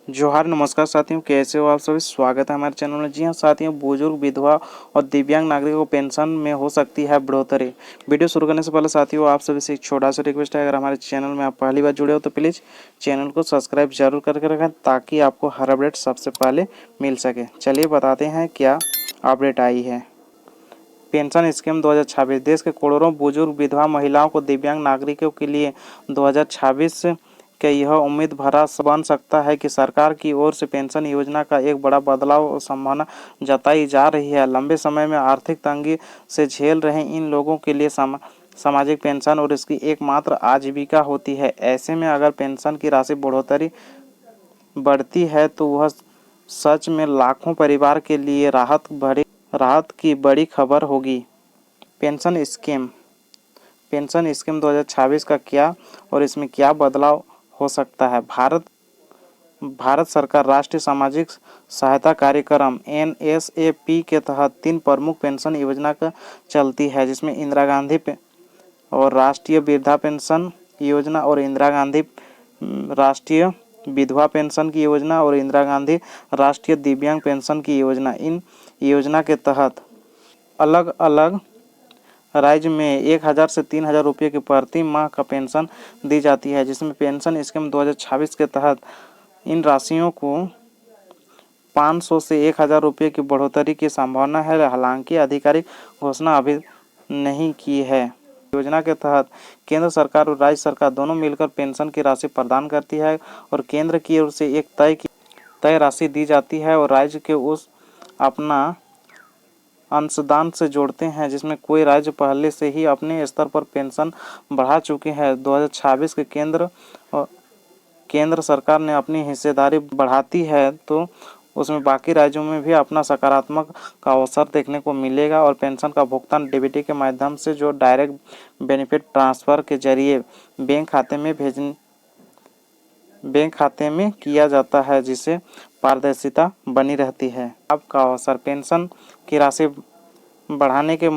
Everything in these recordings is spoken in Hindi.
जोहार नमस्कार साथियों, कैसे हो आप सभी। स्वागत है हमारे चैनल में। जी हाँ साथियों, बुजुर्ग, विधवा और दिव्यांग नागरिकों को पेंशन में हो सकती है बढ़ोतरी। वीडियो शुरू करने से पहले साथियों आप सभी से एक छोटा सा रिक्वेस्ट है, अगर हमारे चैनल में आप पहली बार जुड़े हो तो प्लीज़ चैनल को सब्सक्राइब जरूर करके रखें ताकि आपको हर अपडेट सबसे पहले मिल सके। चलिए बताते हैं क्या अपडेट आई है। पेंशन स्कीम 2026 देश के करोड़ों बुजुर्ग, विधवा महिलाओं को दिव्यांग नागरिकों के लिए 2026 के यह उम्मीद भरा बन सकता है कि सरकार की ओर से पेंशन योजना का एक बड़ा बदलाव और संभावना जताई जा रही है। लंबे समय में आर्थिक तंगी से झेल रहे इन लोगों के लिए सामाजिक पेंशन और इसकी एकमात्र आजीविका होती है। ऐसे में अगर पेंशन की राशि बढ़ती है तो वह सच में लाखों परिवार के लिए राहत की बड़ी खबर होगी। पेंशन स्कीम 2026 का क्या और इसमें क्या बदलाव हो सकता है। भारत सरकार राष्ट्रीय सामाजिक सहायता कार्यक्रम NSAP के तहत 3 प्रमुख पेंशन योजना का चलती है, जिसमें इंदिरा गांधी और राष्ट्रीय वृद्धा पेंशन योजना और इंदिरा गांधी राष्ट्रीय विधवा पेंशन की योजना और इंदिरा गांधी राष्ट्रीय दिव्यांग पेंशन की योजना। इन योजना के तहत अलग अलग राज्य में 1000 से 3000 रुपये की प्रति माह का पेंशन दी जाती है, जिसमें पेंशन स्कीम 2026 के तहत इन राशियों को 500 से 1000 रुपये की बढ़ोतरी की संभावना है। हालांकि आधिकारिक घोषणा अभी नहीं की है। योजना के तहत केंद्र सरकार और राज्य सरकार दोनों मिलकर पेंशन की राशि प्रदान करती है और केंद्र की ओर से एक तय राशि दी जाती है और राज्य के उस अपना अंशदान से जोड़ते हैं, जिसमें कोई राज्य पहले से ही अपने स्तर पर पेंशन बढ़ा चुके हैं। 2026 के केंद्र सरकार ने अपनी हिस्सेदारी बढ़ाती है तो उसमें बाकी राज्यों में भी अपना सकारात्मक का अवसर देखने को मिलेगा और पेंशन का भुगतान डीबीटी के माध्यम से जो डायरेक्ट बेनिफिट ट्रांसफ़र के जरिए बैंक खाते में किया जाता है, जिससे पारदर्शिता बनी रहती है। आपका अवसर पेंशन की राशि बढ़ाने के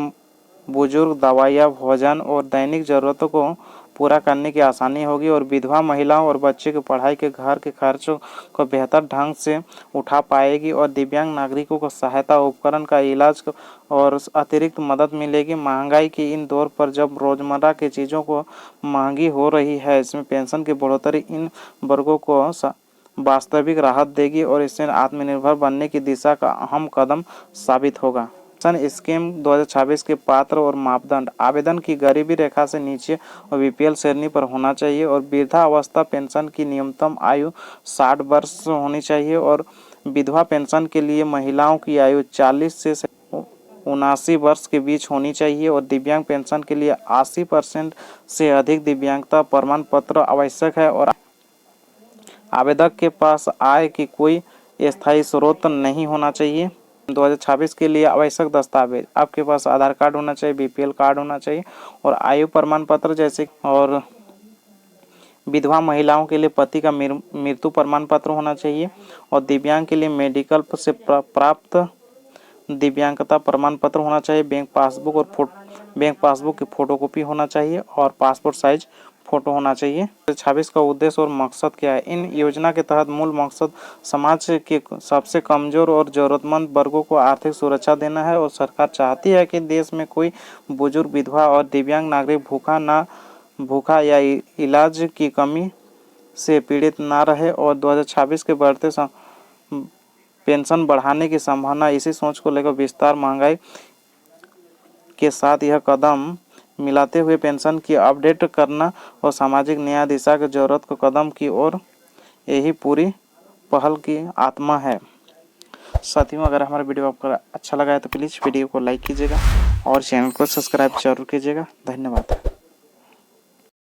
बुजुर्ग दवाइयाँ, भोजन और दैनिक ज़रूरतों को पूरा करने की आसानी होगी और विधवा महिलाओं और बच्चे की पढ़ाई के घर के खर्चों को बेहतर ढंग से उठा पाएगी और दिव्यांग नागरिकों को सहायता, उपकरण का इलाज और अतिरिक्त मदद मिलेगी। महंगाई के इन दौर पर जब रोज़मर्रा की चीज़ों को महंगी हो रही है, इसमें पेंशन की बढ़ोतरी इन वर्गों को वास्तविक राहत देगी और इससे आत्मनिर्भर बनने की दिशा का अहम कदम साबित होगा। पेंशन स्कीम 2026 के पात्र और मापदंड आवेदन की गरीबी रेखा से नीचे और BPL श्रेणी पर होना चाहिए और वृद्धावस्था पेंशन की न्यूनतम आयु 60 वर्ष होनी चाहिए और विधवा पेंशन के लिए महिलाओं की आयु 40 से 79 वर्ष के बीच होनी चाहिए और दिव्यांग पेंशन के लिए 80% से अधिक दिव्यांगता प्रमाण पत्र आवश्यक है और आवेदक के पास आय की कोई स्थायी स्रोत नहीं होना चाहिए। 2026 के लिए आवश्यक दस्तावेज आपके पास आधार कार्ड होना चाहिए, BPL कार्ड होना चाहिए और आयु प्रमाण पत्र जैसे और विधवा महिलाओं के लिए पति का मृत्यु प्रमाण पत्र होना चाहिए और दिव्यांग के लिए मेडिकल से प्राप्त दिव्यांगता प्रमाण पत्र होना चाहिए। बैंक पासबुक की फोटोकॉपी होना चाहिए और पासपोर्ट साइज फोटो होना चाहिए। 26 का उद्देश्य और मकसद क्या है। इन योजना के तहत मूल मकसद समाज के सबसे कमजोर और ज़रूरतमंद वर्गों को आर्थिक सुरक्षा देना है और सरकार चाहती है कि देश में कोई बुजुर्ग, विधवा और दिव्यांग नागरिक भूखा या इलाज की कमी से पीड़ित ना रहे और 2026 के बढ़ते पेंशन बढ़ाने की संभावना इसी सोच को लेकर विस्तार महंगाई के साथ यह कदम मिलाते हुए पेंशन की अपडेट करना और सामाजिक न्याय दिशा की जरूरत को कदम की ओर यही पूरी पहल की आत्मा है। साथियों, अगर हमारा वीडियो आपको अच्छा लगा है तो प्लीज़ वीडियो को लाइक कीजिएगा और चैनल को सब्सक्राइब जरूर कीजिएगा। धन्यवाद।